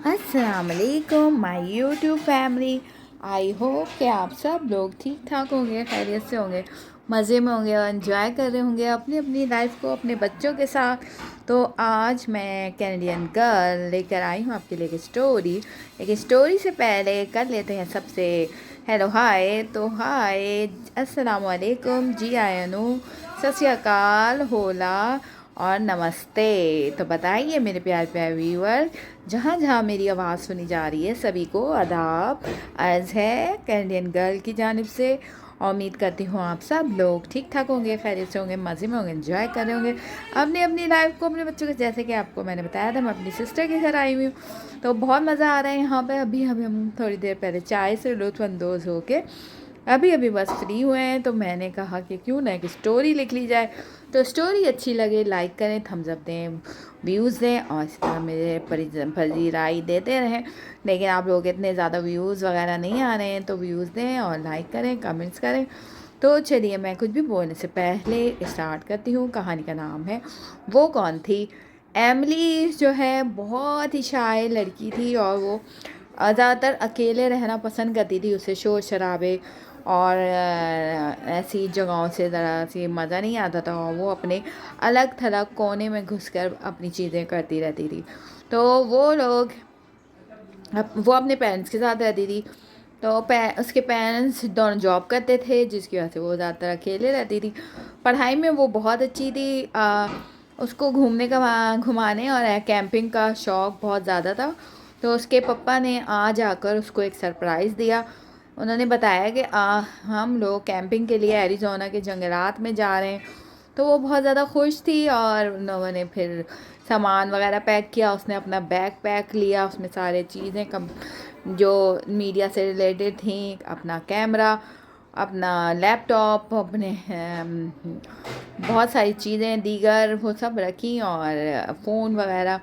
अस्सलाम वालेकुम my YouTube family. I hope कि आप सब लोग ठीक ठाक होंगे, खैरियत से होंगे, मज़े में होंगे और इन्जॉय कर रहे होंगे अपनी अपनी लाइफ को अपने बच्चों के साथ। तो आज मैं कैनेडियन गर्ल लेकर आई हूँ आपके लिए एक स्टोरी। लेकिन स्टोरी से पहले कर लेते हैं सबसे हेलो हाय। तो हाय, अस्सलाम वालेकुम, जी आयनु, सत श्री अकाल, होला और नमस्ते। तो बताइए मेरे प्यारे प्यारे व्यूअर, जहाँ जहाँ मेरी आवाज़ सुनी जा रही है सभी को आदाब अर्ज़ है कैनेडियन गर्ल की जानिब से। और उम्मीद करती हूँ आप सब लोग ठीक ठाक होंगे, खैरियत से होंगे, मज़े में होंगे, एंजॉय कर रहे होंगे अपनी अपनी लाइफ को, अपने बच्चों के। जैसे कि आपको मैंने बताया था, मैं अपनी सिस्टर के घर आई हुई हूँ, तो बहुत मज़ा आ रहा है यहाँ पे। अभी अभी हम थोड़ी देर पहले चाय से लुत्फ़अंदोज़ होके अभी अभी बस फ्री हुए हैं। तो मैंने कहा कि क्यों ना एक स्टोरी लिख ली जाए। तो स्टोरी अच्छी लगे लाइक करें, थम्स अप दें, व्यूज़ दें और इस तरह मेरे फर्जी राय देते रहें। लेकिन आप लोग इतने ज़्यादा व्यूज़ वगैरह नहीं आ रहे हैं, तो व्यूज़ दें और लाइक करें, कमेंट्स करें। तो चलिए, मैं कुछ भी बोलने से पहले स्टार्ट करती हूँ। कहानी का नाम है वो कौन थी। एमिली जो है बहुत ही शाय लड़की थी और वो ज़्यादातर अकेले रहना पसंद करती थी। उसे शोर शराबे और ऐसी जगहों से ज़रा सी मज़ा नहीं आता था, और वो अपने अलग थलग कोने में घुसकर अपनी चीज़ें करती रहती थी। तो वो अपने पेरेंट्स के साथ रहती थी। तो उसके पेरेंट्स दोनों जॉब करते थे, जिसकी वजह से वो ज़्यादातर अकेले रहती थी। पढ़ाई में वो बहुत अच्छी थी। उसको घुमाने और कैंपिंग का शौक़ बहुत ज़्यादा था। तो उसके पापा ने आज आकर उसको एक सरप्राइज़ दिया। उन्होंने बताया कि हम लोग कैंपिंग के लिए एरिज़ोना के जंगलात में जा रहे हैं। तो वो बहुत ज़्यादा खुश थी और उन्होंने फिर सामान वगैरह पैक किया। उसने अपना बैग पैक लिया, उसमें सारे चीज़ें कम जो मीडिया से रिलेटेड थी, अपना कैमरा, अपना लैपटॉप, अपने बहुत सारी चीज़ें दीगर वो सब रखी और फ़ोन वगैरह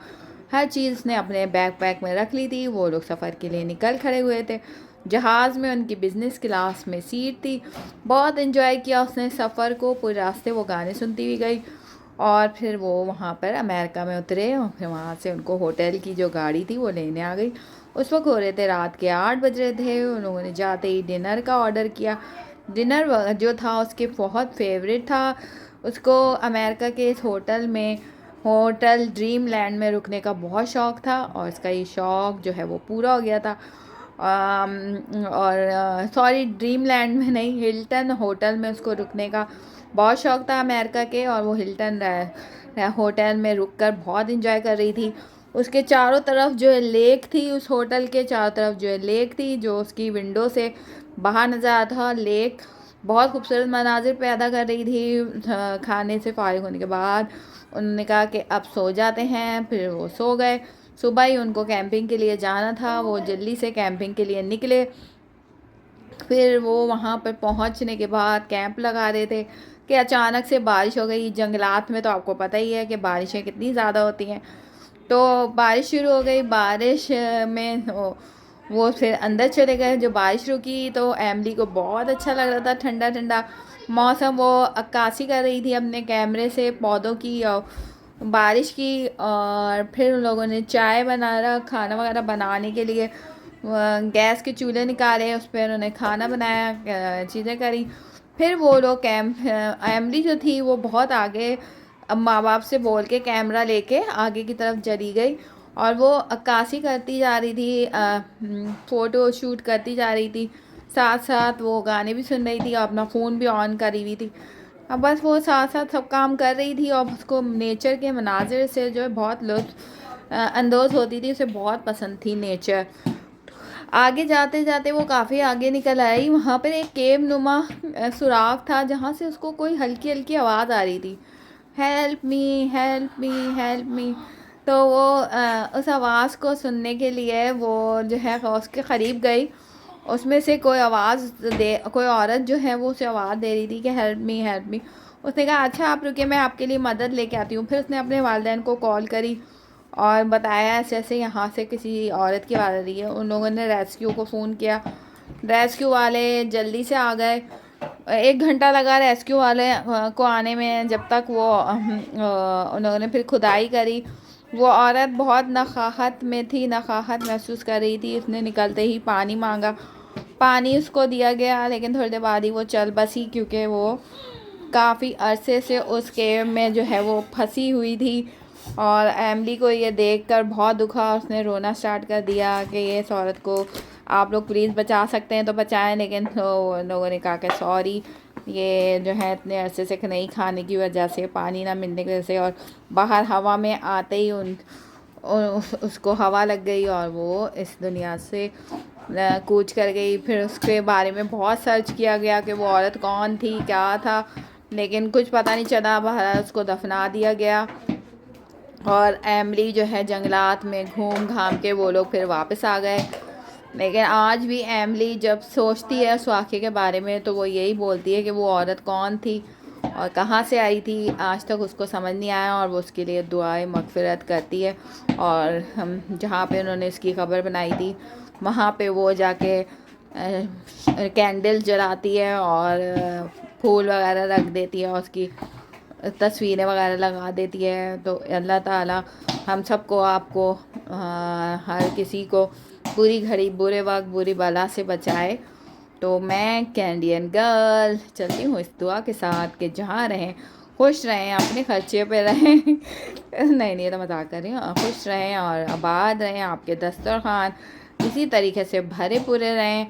हर चीज़ उसने अपने बैकपैक में रख ली थी। वो लोग सफ़र के लिए निकल खड़े हुए थे। जहाज़ में उनकी बिज़नेस क्लास में सीट थी। बहुत एंजॉय किया उसने सफ़र को। पूरे रास्ते वो गाने सुनती हुई गई और फिर वो वहाँ पर अमेरिका में उतरे और फिर वहाँ से उनको होटल की जो गाड़ी थी वो लेने आ गई। उस वक्त हो रहे थे रात के 8 बज रहे थे। उन लोगों ने जाते ही डिनर का ऑर्डर किया। डिनर जो था उसके बहुत फेवरेट था। उसको अमेरिका के इस होटल ड्रीम लैंड में रुकने का बहुत शौक़ था और इसका ये शौक़ जो है वो पूरा हो गया था। और सॉरी, ड्रीम लैंड में नहीं, हिल्टन होटल में उसको रुकने का बहुत शौक़ था अमेरिका के। और वो हिल्टन होटल में रुककर बहुत इंजॉय कर रही थी। उसके चारों तरफ जो है लेक थी, उस होटल के चारों तरफ जो है लेक थी, जो उसकी विंडो से बाहर नज़र आता था। लेक बहुत खूबसूरत मनाजिर पैदा कर रही थी। खाने से फारिग होने के बाद उन्होंने कहा कि अब सो जाते हैं। फिर वो सो गए। सुबह ही उनको कैंपिंग के लिए जाना था। वो जल्दी से कैंपिंग के लिए निकले। फिर वो वहाँ पर पहुँचने के बाद कैंप लगा रहे थे कि अचानक से बारिश हो गई। जंगलात में तो आपको पता ही है कि बारिशें कितनी ज़्यादा होती हैं। तो बारिश शुरू हो गई। बारिश में वो फिर अंदर चले गए। जो बारिश रुकी तो एमिली को बहुत अच्छा लग रहा था, ठंडा ठंडा मौसम। वो अक्कासी कर रही थी अपने कैमरे से पौधों की और बारिश की। और फिर उन लोगों ने चाय बना रहा, खाना वगैरह बनाने के लिए गैस के चूल्हे निकाले, उस पर उन्होंने खाना बनाया, चीज़ें करी। फिर वो लोग एमिली जो थी वो बहुत आगे माँ बाप से बोल के कैमरा लेके आगे की तरफ चली गई और वो अक्कासी करती जा रही थी, फ़ोटो शूट करती जा रही थी। साथ साथ वो गाने भी सुन रही थी और अपना फ़ोन भी ऑन करी हुई थी। अब बस वो साथ साथ सब काम कर रही थी और उसको नेचर के मनाजिर से जो है बहुत लुत्फ़ अंदोज़ होती थी। उसे बहुत पसंद थी नेचर। आगे जाते जाते वो काफ़ी आगे निकल आई। वहाँ पर एक केव नुमा सुराख था, जहाँ से उसको कोई हल्की हल्की आवाज़ आ रही थी, help me, help me, help me. तो वो उस आवाज़ को सुनने के लिए वो जो है उसके क़रीब गई। उसमें से कोई औरत जो है वो उसे आवाज़ दे रही थी कि हेल्प मी, हेल्प मी। उसने कहा अच्छा आप रुकिए, मैं आपके लिए मदद लेके आती हूँ। फिर उसने अपने वालिदैन को कॉल करी और बताया ऐसे ऐसे यहाँ से किसी औरत की आवाज़ आ रही है। उन लोगों ने रेस्क्यू को फ़ोन किया। रेस्क्यू वाले जल्दी से आ गए। 1 घंटा लगा रेस्क्यू वाले को आने में। जब तक वो उन लोगों ने फिर खुदाई करी वो औरत बहुत नक़ाहत में थी, नक़ाहत महसूस कर रही थी। उसने निकलते ही पानी मांगा, पानी उसको दिया गया, लेकिन थोड़ी देर बाद ही वो चल बसी, क्योंकि वो काफ़ी अरसे से उस केव में जो है वो फंसी हुई थी। और एमली को ये देखकर बहुत दुखा, उसने रोना स्टार्ट कर दिया कि ये इस औरत को आप लोग प्लीज़ बचा सकते हैं तो बचाएं। लेकिन तो लोगों ने कहा कि सॉरी, ये जो है इतने अरसे से नहीं खाने की वजह से, पानी ना मिलने की वजह से, और बाहर हवा में आते ही उसको हवा लग गई और वो इस दुनिया से कूच कर गई। फिर उसके बारे में बहुत सर्च किया गया कि वो औरत कौन थी, क्या था, लेकिन कुछ पता नहीं चला। बहरहाल उसको दफना दिया गया और एमली जो है जंगलात में घूम घाम के वो लोग फिर वापस आ गए। लेकिन आज भी एमली जब सोचती है उस वाक़े के बारे में तो वो यही बोलती है कि वो औरत कौन थी और कहाँ से आई थी, आज तक उसको समझ नहीं आया। और वो उसके लिए दुआएं मग़फ़िरत करती है। और हम जहाँ पे उन्होंने इसकी ख़बर बनाई थी वहाँ पे वो जाके कैंडल जलाती है और फूल वगैरह रख देती है और उसकी तस्वीरें वगैरह लगा देती है। तो अल्लाह ताला हम सबको, आपको, हर किसी को बुरी घड़ी, बुरे वक्त, बुरी बला से बचाए। तो मैं कैनेडियन गर्ल चलती हूँ इस दुआ के साथ कि जहाँ रहें खुश रहें, अपने खर्चे पे रहें नहीं नहीं, ये तो मजाक कर रही हूँ। खुश रहें और आबाद रहें, आपके दस्तरखान इसी तरीके से भरे पूरे रहें।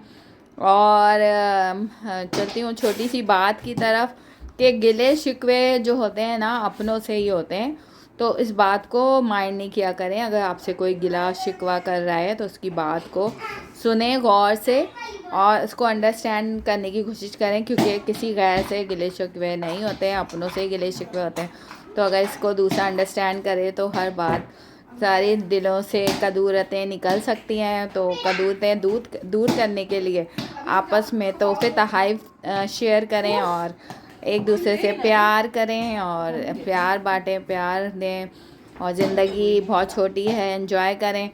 और चलती हूँ छोटी सी बात की तरफ कि गिले शिकवे जो होते हैं ना अपनों से ही होते हैं। तो इस बात को माइंड नहीं किया करें। अगर आपसे कोई गिला शिकवा कर रहा है तो उसकी बात को सुने गौर से और उसको अंडरस्टैंड करने की कोशिश करें, क्योंकि किसी गैर से गिले शिकवे नहीं होते हैं, अपनों से ही गिले शिकवे होते हैं। तो अगर इसको दूसरा अंडरस्टैंड करे तो हर बात, सारे दिलों से कदूरतें निकल सकती हैं। तो कदूरतें दूर करने के लिए आपस में तोहफ़े तोहफ़ शेयर करें और एक दूसरे से प्यार करें और प्यार बांटें, प्यार दें। और ज़िंदगी बहुत छोटी है, एंजॉय करें।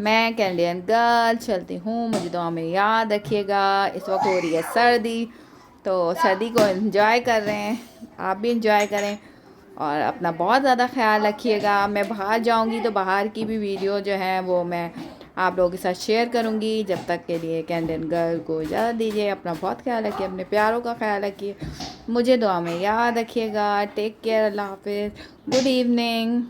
मैं कैनेडियन गर्ल चलती हूँ, मुझे दुआ में याद रखिएगा। इस वक्त हो रही है सर्दी, तो सर्दी को एंजॉय कर रहे हैं, आप भी एंजॉय करें और अपना बहुत ज़्यादा ख्याल रखिएगा। मैं बाहर जाऊँगी तो बाहर की भी वीडियो जो है वो मैं आप लोगों के साथ शेयर करूँगी। जब तक के लिए कैनेडियन गर्ल को इजाज़त दीजिए। अपना बहुत ख्याल रखिए, अपने प्यारों का ख्याल रखिए, मुझे दुआ में याद रखिएगा। टेक केयर, अल्लाह हाफिज़, गुड इवनिंग।